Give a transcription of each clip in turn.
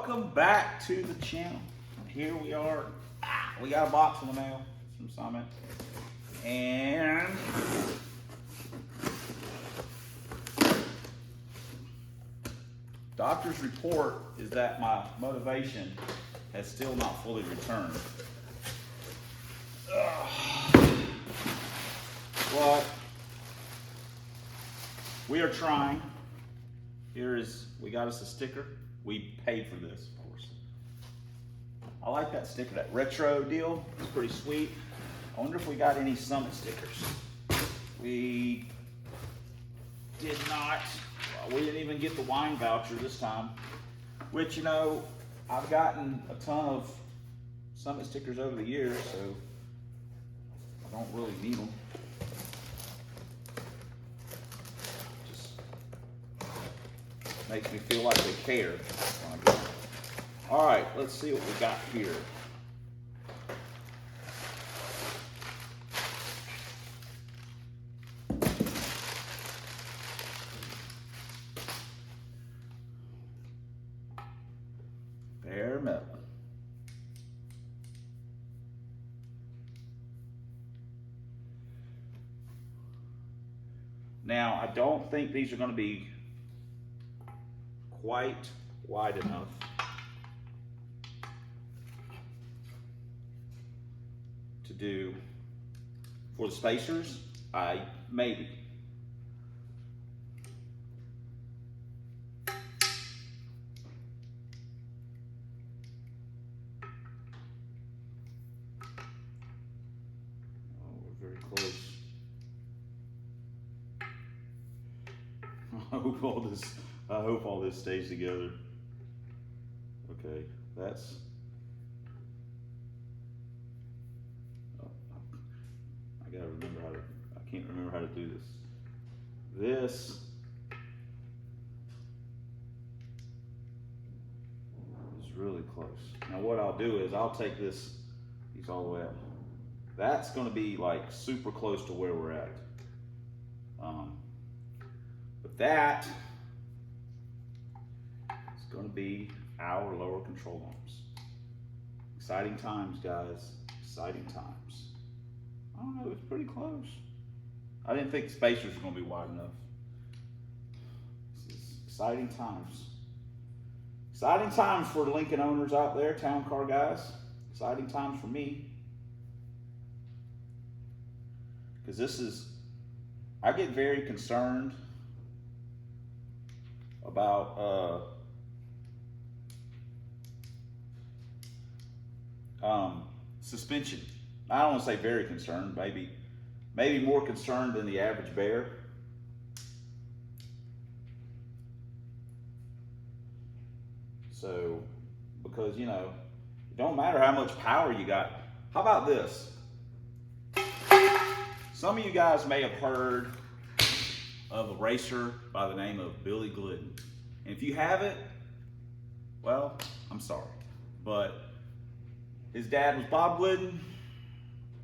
Welcome back to the channel. Here we are. We got a box in the mail from Summit. And doctor's report is that my motivation has still not fully returned. But we are trying. We got us a sticker. We paid for this, of course. I like that sticker, that retro deal. It's pretty sweet. I wonder if we got any Summit stickers. We did not. We didn't even get the wine voucher this time, which, you know, I've gotten a ton of Summit stickers over the years, so I don't really need them. Just makes me feel like they care when I get them. All right, let's see what we got here. Bare metal. Now, I don't think these are going to be quite wide enough to do for the spacers. Maybe. Very close. I hope all this stays together. Okay, that's. Oh, I gotta remember how to. I can't remember how to do this. This is really close. Now what I'll do is I'll take these all the way up. That's going to be like super close to where we're at. But that is going to be our lower control arms. Exciting times, guys. Exciting times. I don't know, it's pretty close. I didn't think spacers were going to be wide enough. This is exciting times. Exciting times for Lincoln owners out there, town car guys. Exciting times for me. Because this is, I get very concerned about suspension. I don't want to say very concerned, maybe more concerned than the average bear. So, because, you know, it don't matter how much power you got. How about this? Some of you guys may have heard of a racer by the name of Billy Glidden. And if you haven't, well, I'm sorry. But his dad was Bob Glidden,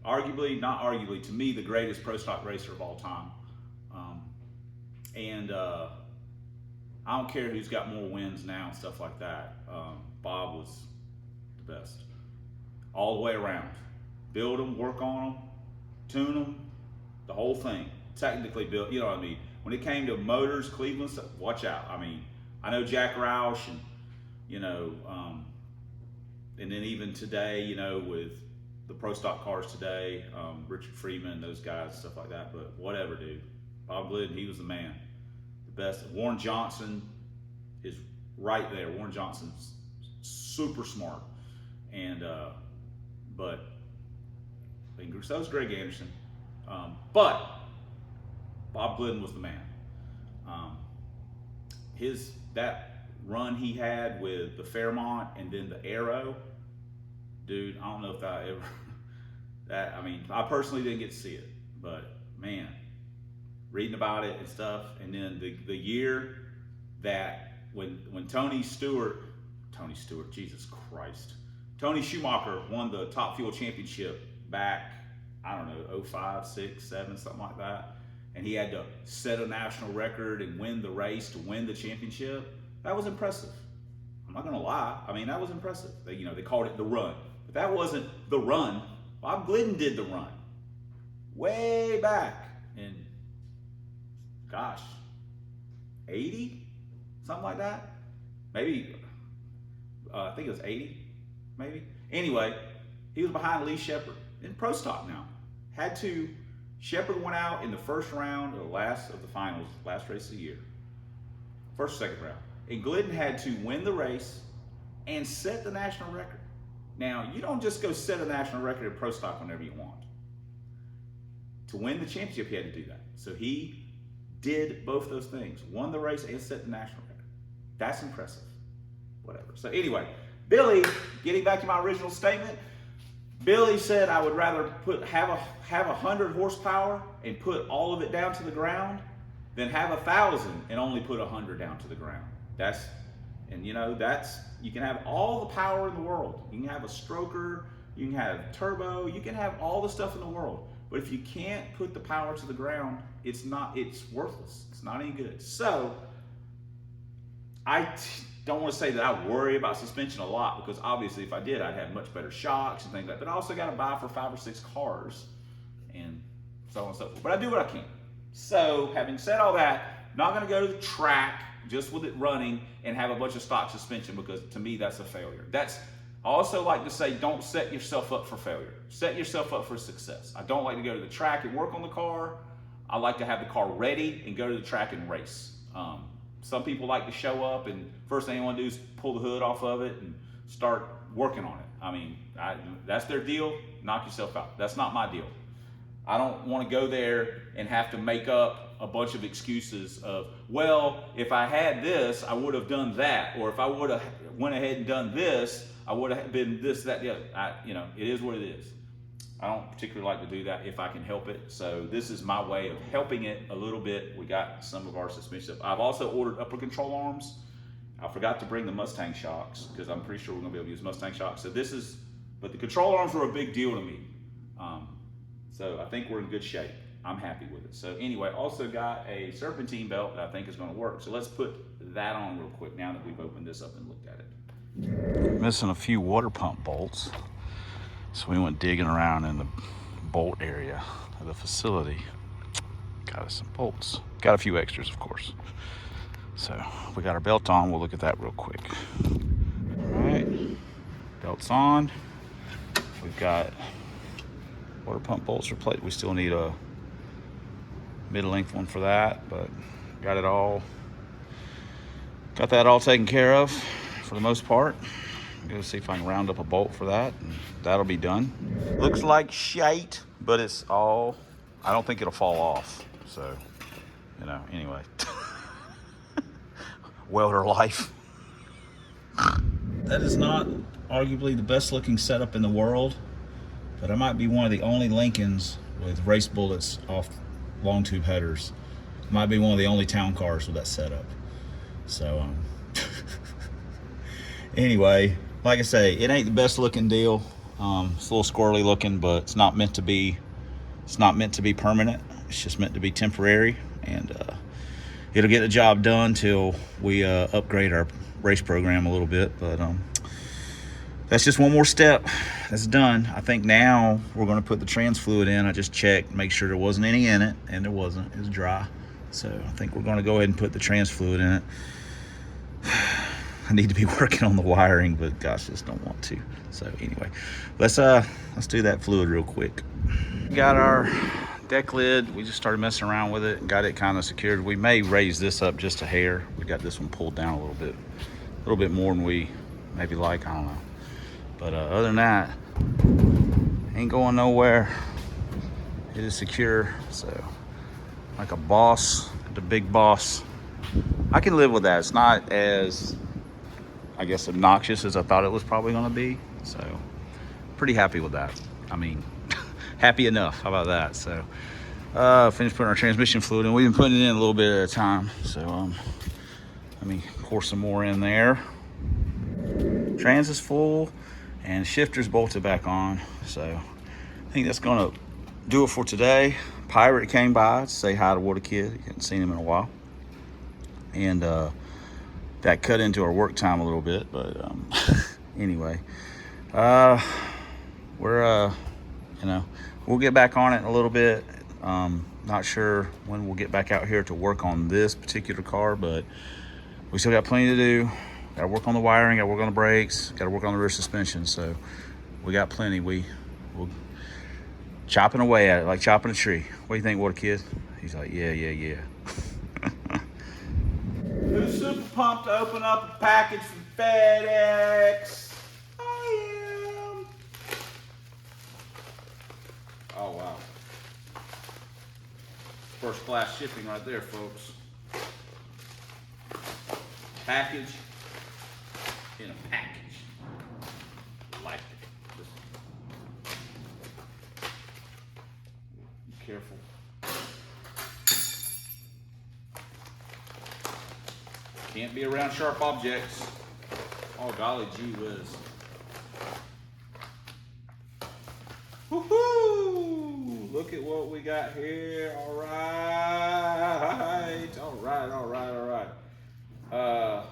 arguably, not arguably, to me, the greatest pro stock racer of all time. I don't care who's got more wins now and stuff like that. Bob was the best. All the way around. Build them, work on them, tune them. The whole thing, technically built, you know what I mean? When it came to motors, Cleveland, watch out. I mean, I know Jack Roush and, you know, and then even today, you know, with the pro stock cars today, Richard Freeman, those guys, stuff like that, but whatever, dude. Bob Glidden, he was the man, the best. Warren Johnson is right there. Warren Johnson's super smart. And, but, so was Greg Anderson. But Bob Glidden was the man. That run he had with the Fairmont and then the Aero, dude, I don't know if I ever, I mean, I personally didn't get to see it, but man, reading about it and stuff. And then the year that when Tony Schumacher won the Top Fuel Championship back, I don't know, 05, 6, 7, something like that. And he had to set a national record and win the race to win the championship. That was impressive. I'm not gonna lie. I mean, that was impressive. They called it the run, but that wasn't the run. Bob Glidden did the run way back in, gosh, 80, something like that. Maybe I think it was 80, maybe. Anyway, he was behind Lee Shepard in pro stock now. Shepard went out in the first round of the finals, last race of the year. First, second round. And Glidden had to win the race and set the national record. Now, you don't just go set a national record in pro stock whenever you want. To win the championship, he had to do that. So he did both those things. Won the race and set the national record. That's impressive. Whatever. So anyway, Billy, getting back to my original statement, Billy said I would rather have 100 horsepower and put all of it down to the ground than have 1,000 and only put 100 down to the ground. You can have all the power in the world. You can have a stroker, you can have turbo, you can have all the stuff in the world. But if you can't put the power to the ground, it's worthless. It's not any good. So I don't want to say that I worry about suspension a lot, because obviously if I did, I'd have much better shocks and things like that. But I also got to buy for 5 or 6 cars and so on and so forth. But I do what I can. So having said all that, not going to go to the track just with it running and have a bunch of stock suspension, because to me that's a failure. I also like to say, don't set yourself up for failure. Set yourself up for success. I don't like to go to the track and work on the car. I like to have the car ready and go to the track and race. Some people like to show up and first thing they want to do is pull the hood off of it and start working on it. I mean, that's their deal. Knock yourself out. That's not my deal. I don't want to go there and have to make up a bunch of excuses of, well, if I had this, I would have done that. Or if I would have went ahead and done this, I would have been this, that, the other. It is what it is. I don't particularly like to do that if I can help it. So this is my way of helping it a little bit. We got some of our suspension stuff. I've also ordered upper control arms. I forgot to bring the Mustang shocks because I'm pretty sure we're gonna be able to use Mustang shocks. But the control arms were a big deal to me. So I think we're in good shape. I'm happy with it. So anyway, also got a serpentine belt that I think is gonna work. So let's put that on real quick now that we've opened this up and looked at it. Missing a few water pump bolts. So we went digging around in the bolt area of the facility. Got us some bolts. Got a few extras, of course. So we got our belt on. We'll look at that real quick. All right, belt's on. We've got water pump bolts replaced. We still need a mid-length one for that, but got that all taken care of for the most part. I'm gonna see if I can round up a bolt for that, and that'll be done. Looks like shite, but it's all, I don't think it'll fall off. So, anyway. Welder life. That is not arguably the best looking setup in the world, but I might be one of the only Lincolns with race bullets off long tube headers. Might be one of the only town cars with that setup. So, anyway, like I say, it ain't the best looking deal. It's a little squirrely looking, but it's not meant to be permanent. It's just meant to be temporary, and it'll get the job done till we upgrade our race program a little bit. But that's just one more step. That's done. I think now we're going to put the trans fluid in. I just checked, make sure there wasn't any in it, and there wasn't. It was dry. So I think we're going to go ahead and put the trans fluid in it. I need to be working on the wiring, but gosh, just don't want to. So anyway, let's do that fluid real quick. Got our deck lid. We just started messing around with it and got it kind of secured. We may raise this up just a hair. We got this one pulled down a little bit more than we maybe like. I don't know. But other than that, ain't going nowhere. It is secure. So like a boss, the big boss, I can live with that. It's not as, I guess, obnoxious as I thought it was probably going to be. So pretty happy with that. I mean, happy enough. How about that? So finished putting our transmission fluid in. We've been putting it in a little bit at a time. So let me pour some more in there. Trans is full and shifter's bolted back on. So I think that's going to do it for today. Pirate came by to say hi to Water Kid. Hadn't seen him in a while. And that cut into our work time a little bit, but anyway, we're you know, we'll get back on it in a little bit. Not sure when we'll get back out here to work on this particular car, but we still got plenty to do. Got to work on the wiring, got to work on the brakes, got to work on the rear suspension. So we got plenty. We'll chopping away at it like chopping a tree. What do you think, Water Kid? He's like, yeah. Who's super pumped to open up a package from FedEx? I am. Oh, wow. First class shipping right there, folks. Package in a package. Like it. Just be careful. Can't be around sharp objects. Oh, golly gee whiz. Woohoo! Look at what we got here. All right.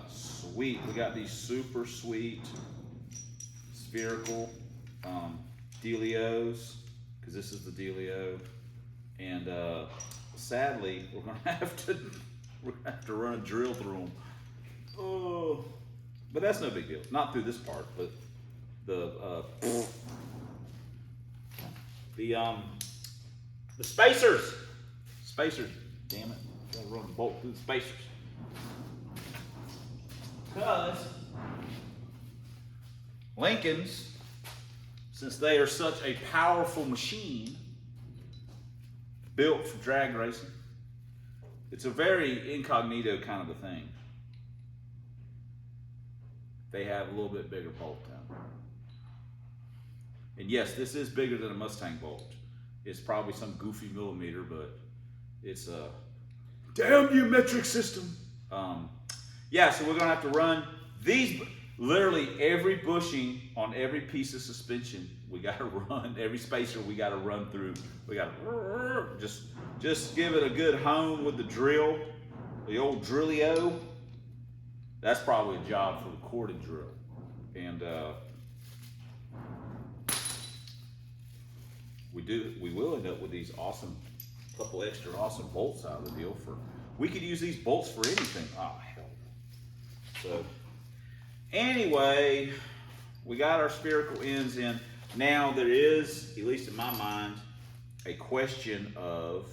Sweet. We got these super sweet spherical dealios, because this is the dealio. And sadly, we're gonna have to run a drill through them. Oh, but that's no big deal. Not through this part, but the spacers. Damn it! Gotta run a bolt through the spacers. Because Lincolns, since they are such a powerful machine, built for drag racing, it's a very incognito kind of a thing. They have a little bit bigger bolt down. And yes, this is bigger than a Mustang bolt. It's probably some goofy millimeter, but it's a damn you metric system. Yeah, so we're gonna have to run these, literally every bushing on every piece of suspension, we gotta run, every spacer we gotta run through. We gotta just give it a good hone with the drill, the old drillio. That's probably a job for the corded drill. And we will end up with these awesome, couple extra awesome bolts out of the deal. We could use these bolts for anything. Oh, hell. So, anyway, we got our spherical ends in. Now there is, at least in my mind, a question of,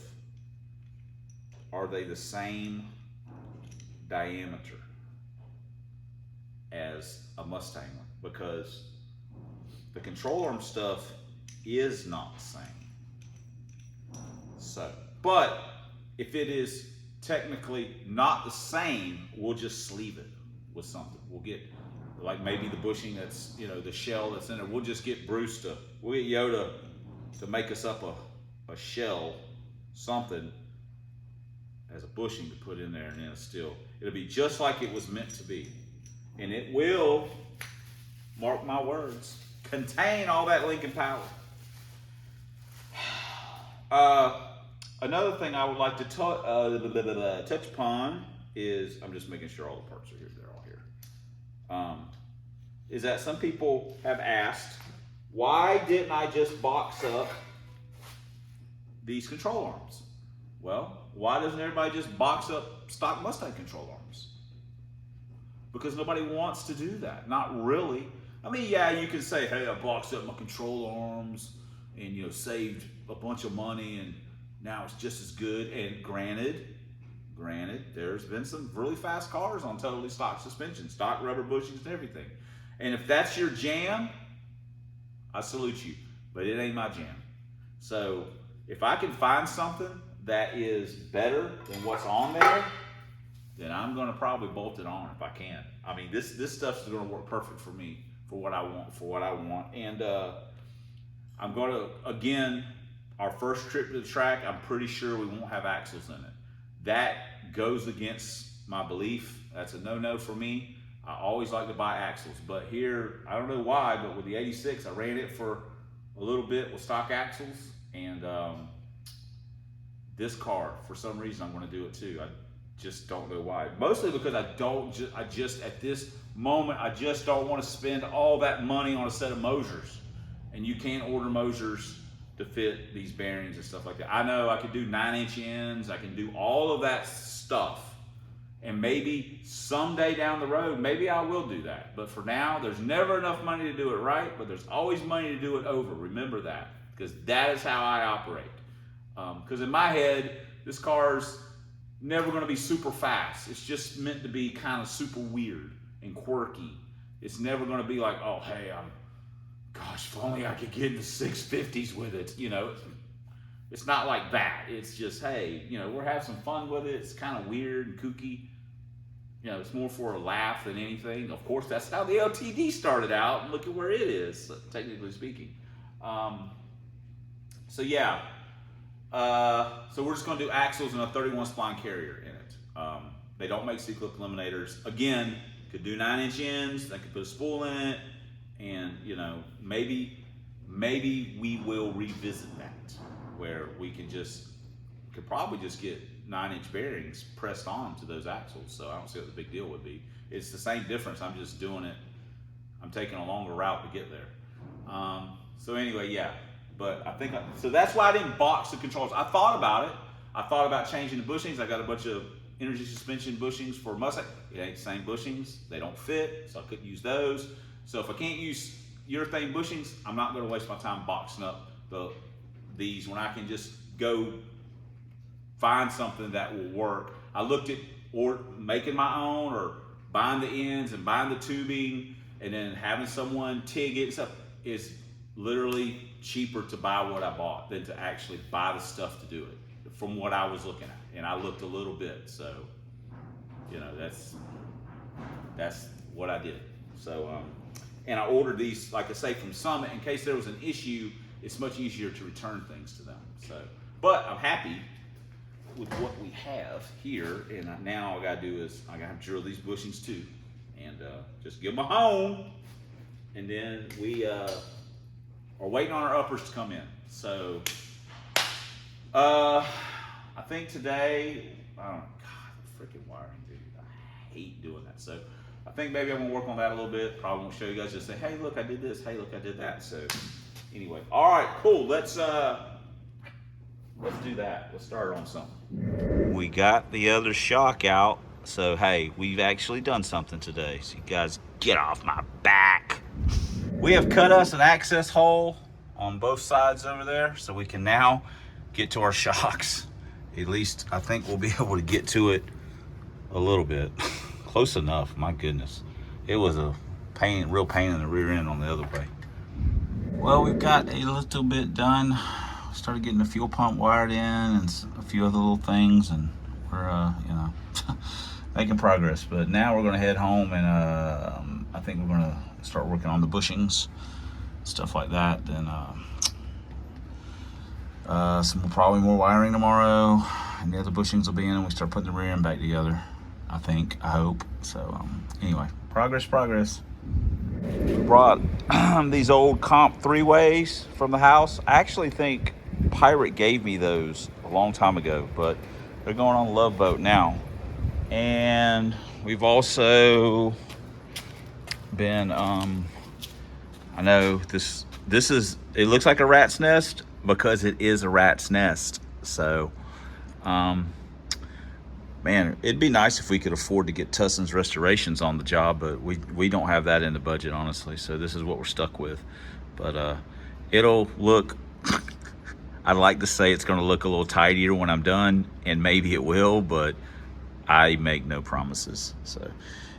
are they the same diameter as a Mustang one? Because the control arm stuff is not the same. So, but if it is technically not the same, we'll just sleeve it with something. We'll get, like, maybe the bushing that's, you know, the shell that's in it. We'll just get Bruce we'll get Yoda to make us up a shell, something as a bushing to put in there, and then it'll be just like it was meant to be. And it will, mark my words, contain all that Lincoln power. Another thing I would like to touch upon is, I'm just making sure all the parts are here. They're all here. Is that some people have asked, why didn't I just box up these control arms? Well, why doesn't everybody just box up stock Mustang control arms? Because nobody wants to do that. Not really. I mean, yeah, you can say, hey, I boxed up my control arms and, you know, saved a bunch of money and now it's just as good. And granted, there's been some really fast cars on totally stock suspension, stock rubber bushings and everything. And if that's your jam, I salute you, but it ain't my jam. So if I can find something that is better than what's on there, then I'm gonna probably bolt it on if I can. I mean, this stuff's gonna work perfect for me, for what I want. And I'm gonna, again, our first trip to the track, I'm pretty sure we won't have axles in it. That goes against my belief. That's a no-no for me. I always like to buy axles, but here, I don't know why, but with the 86, I ran it for a little bit with stock axles, and this car, for some reason, I'm gonna do it too. Just don't know why. Mostly because I just at this moment, I just don't want to spend all that money on a set of Mosers. And you can't order Mosers to fit these bearings and stuff like that. I know I could do 9-inch ends, I can do all of that stuff. And maybe someday down the road, maybe I will do that. But for now, there's never enough money to do it right, but there's always money to do it over. Remember that, because that is how I operate. Because in my head, this car's never going to be super fast. It's just meant to be kind of super weird and quirky. It's never going to be like, oh, hey, gosh, if only I could get in the 650s with it. You know, it's not like that. It's just, hey, you know, we're having some fun with it. It's kind of weird and kooky. You know, it's more for a laugh than anything. Of course, that's how the LTD started out, and look at where it is, technically speaking. So yeah. So we're just going to do axles and a 31 spline carrier in it. They don't make C-clip eliminators. Again, could do 9-inch ends. They could put a spool in it, and you know, maybe we will revisit that, where we could probably just get 9-inch bearings pressed on to those axles. So I don't see what the big deal would be. It's the same difference. I'm just doing it. I'm taking a longer route to get there. So anyway, yeah. But I think, so that's why I didn't box the controls. I thought about it. I thought about changing the bushings. I got a bunch of energy suspension bushings for Mustang. It ain't the same bushings. They don't fit, so I couldn't use those. So if I can't use urethane bushings, I'm not gonna waste my time boxing up these when I can just go find something that will work. I looked at making my own, or buying the ends and buying the tubing and then having someone TIG it and stuff. Is literally cheaper to buy what I bought than to actually buy the stuff to do it, from what I was looking at. And I looked a little bit, so you know, that's what I did. So and I ordered these, like I say, from Summit in case there was an issue. It's much easier to return things to them. So, but I'm happy with what we have here, and now all I gotta do is I gotta drill these bushings too, and just give them a home, and then we are waiting on our uppers to come in. So I think today, God, freaking wiring, dude, I hate doing that. So I think maybe I'm gonna work on that a little bit. Probably won't show you guys, just say, hey, look, I did this. Hey, look, I did that. So anyway, all right, cool. Let's do that. Let's start on something. We got the other shock out. So, hey, we've actually done something today. So you guys get off my back. We have cut us an access hole on both sides over there, so we can now get to our shocks. At least I think we'll be able to get to it a little bit. Close enough, my goodness. It was a real pain in the rear end on the other way. Well, we've got a little bit done. Started getting the fuel pump wired in and a few other little things, and we're, you know, making progress. But now we're gonna head home, and I think we're gonna start working on the bushings, stuff like that. Then probably more wiring tomorrow, and the other bushings will be in, and we start putting the rear end back together. I think, I hope. So anyway, progress. We brought these old comp 3-ways from the house. I actually think Pirate gave me those a long time ago, but they're going on the Love Boat now. And we've also been, I know this is, it looks like a rat's nest because it is a rat's nest. So, man, it'd be nice if we could afford to get Tusson's Restorations on the job, but we don't have that in the budget, honestly. So this is what we're stuck with. But it'll look, I'd like to say it's going to look a little tidier when I'm done, and maybe it will, but I make no promises. So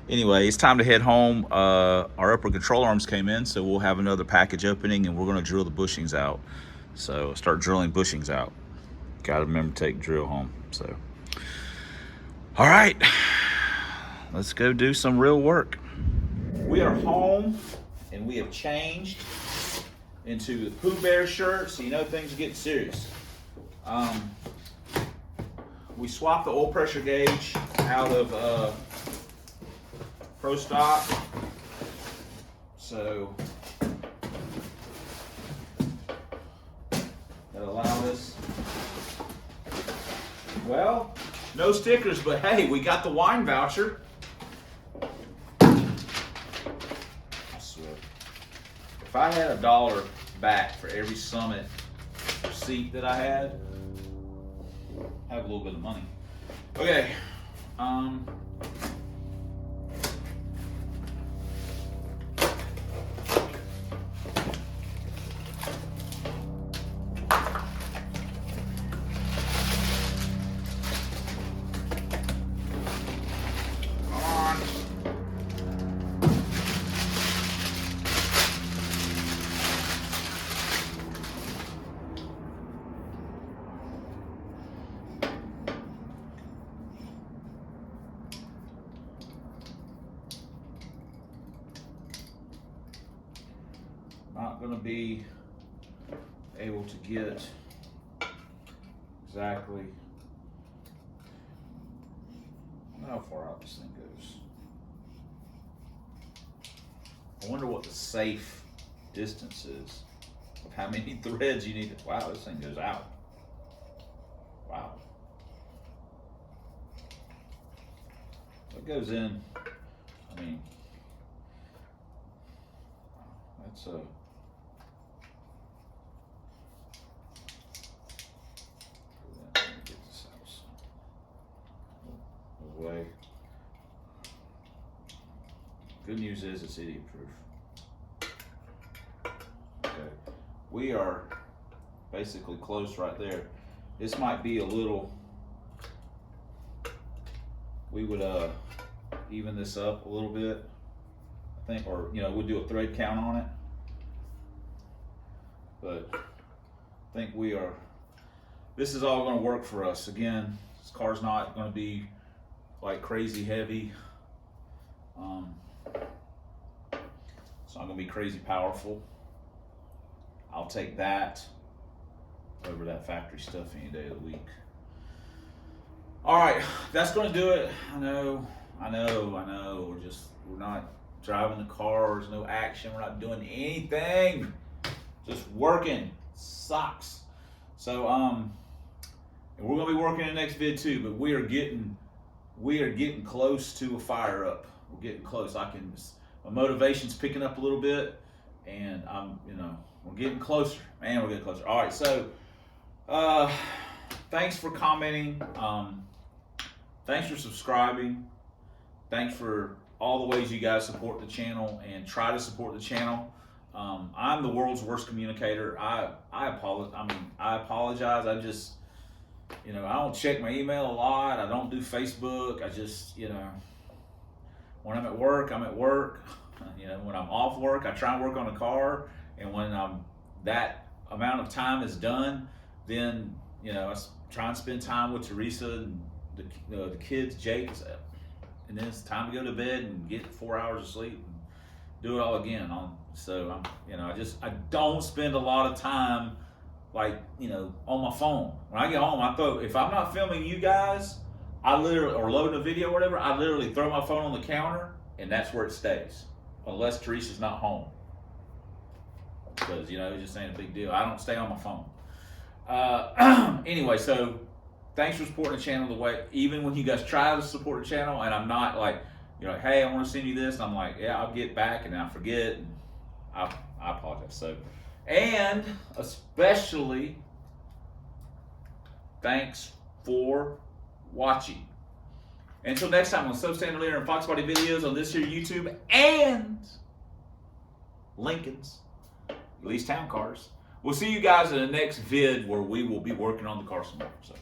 anyway, it's time to head home. Our upper control arms came in, so we'll have another package opening, and we're going to drill the bushings out. So start drilling bushings out. Got to remember to take drill home. So all right, let's go do some real work. We are home, and we have changed into the Pooh Bear shirt, so you know things are getting serious. We swapped the oil pressure gauge out of Pro Stock, so that allowed us, well, No stickers, but hey, we got the wine voucher. I swear. If I had $1 back for every Summit receipt that I had, I have a little bit of money. Okay. Not going to be able to get exactly how far out this thing goes. I wonder what the safe distance is of how many threads you need to. Wow, this thing goes out. Wow. It goes in, I mean, that's a. Way. Good news is it's idiot proof. Okay, we are basically close right there. This might be a little. We would even this up a little bit, I think, or we'll do a thread count on it. But I think we are. This is all going to work for us. Again, this car's not going to be like crazy heavy. It's not gonna be crazy powerful. I'll take that over that factory stuff any day of the week. All right, that's gonna do it. I know. We're not driving the car. There's no action. We're not doing anything. Just working. Sucks. So and we're gonna be working in the next vid too. But we are getting close to a fire up. We're getting close. My motivation's picking up a little bit, and we're getting closer. Man, we're getting closer. All right, so thanks for commenting. Thanks for subscribing. Thanks for all the ways you guys support the channel and try to support the channel. I'm the world's worst communicator. I apologize. I just. I don't check my email a lot. I don't do Facebook. I just, when I'm at work, I'm at work. When I'm off work, I try and work on the car. And when that amount of time is done, then, I try and spend time with Teresa and the kids, Jake. And then it's time to go to bed and get 4 hours of sleep and do it all again. So, I don't spend a lot of time on my phone. When I get home, if I'm not filming you guys, or loading a video or whatever, I literally throw my phone on the counter and that's where it stays. Unless Teresa's not home. Because, it just ain't a big deal. I don't stay on my phone. Anyway, so thanks for supporting the channel even when you guys try to support the channel and I'm not hey, I want to send you this. And I'm like, yeah, I'll get back and I forget. And I apologize. So, and especially, thanks for watching. Until next time on Substandard Leader and Fox Body videos on this here YouTube and Lincoln's, Lincoln Town Cars. We'll see you guys in the next vid where we will be working on the car some more. So.